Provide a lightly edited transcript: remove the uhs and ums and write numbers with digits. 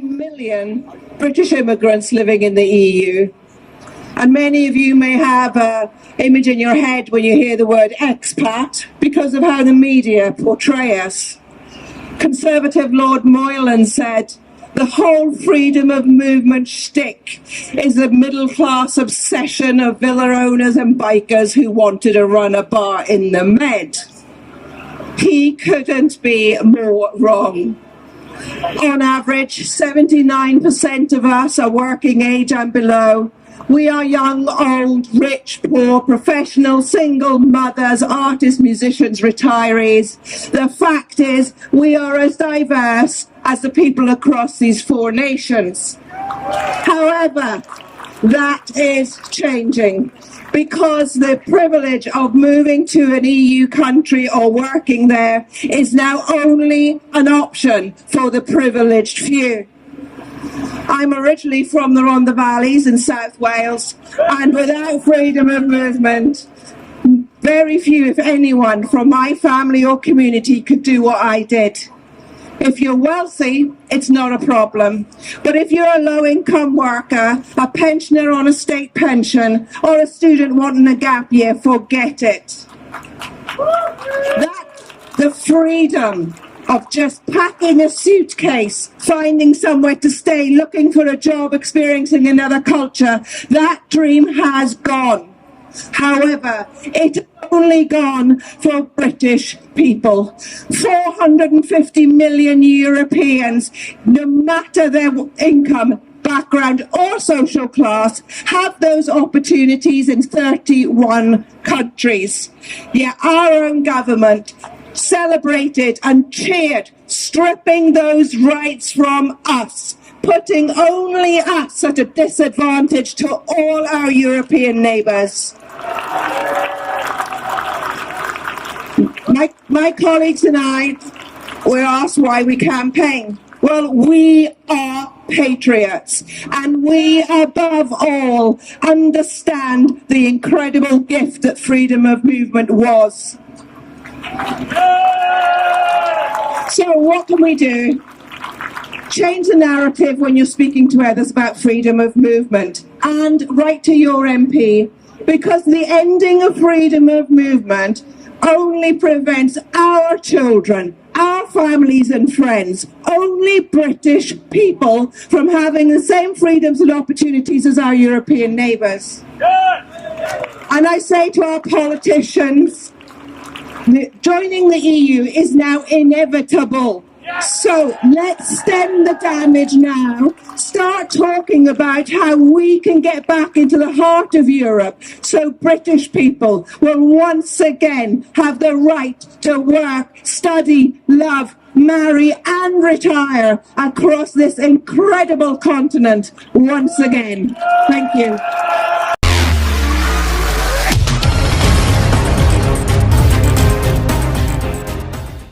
Million British immigrants living in the EU, and many of you may have an image in your head when you hear the word expat because of how the media portray us. Conservative Lord Moylan said, "The whole freedom of movement shtick is a middle-class obsession of villa owners and bikers who wanted to run a bar in the Med." He couldn't be more wrong. On average, 79% of us are working age and below. We are young, old, rich, poor, professional, single, mothers, artists, musicians, retirees. The fact is, we are as diverse as the people across these four nations. However, that is changing, because the privilege of moving to an EU country or working there is now only an option for the privileged few. I'm originally from the Rhondda Valleys in South Wales, and without freedom of movement, very few, if anyone, from my family or community could do what I did. If you're wealthy, it's not a problem. But if you're a low-income worker, a pensioner on a state pension, or a student wanting a gap year, forget it. The freedom of just packing a suitcase, finding somewhere to stay, looking for a job, experiencing another culture, that dream has gone. However, it's only gone for British people. 450 million Europeans, no matter their income, background or social class, have those opportunities in 31 countries. Yet our own government celebrated and cheered, stripping those rights from us, putting only us at a disadvantage to all our European neighbours. My colleagues and I were asked why we campaign. Well, we are patriots, and we, above all, understand the incredible gift that freedom of movement was. So what can we do? Change the narrative when you're speaking to others about freedom of movement, and write to your MP, because the ending of freedom of movement only prevents our children, our families and friends, only British people, from having the same freedoms and opportunities as our European neighbours. And I say to our politicians, joining the EU is now inevitable. So let's stem the damage now, start talking about how we can get back into the heart of Europe, so British people will once again have the right to work, study, love, marry and retire across this incredible continent once again. Thank you.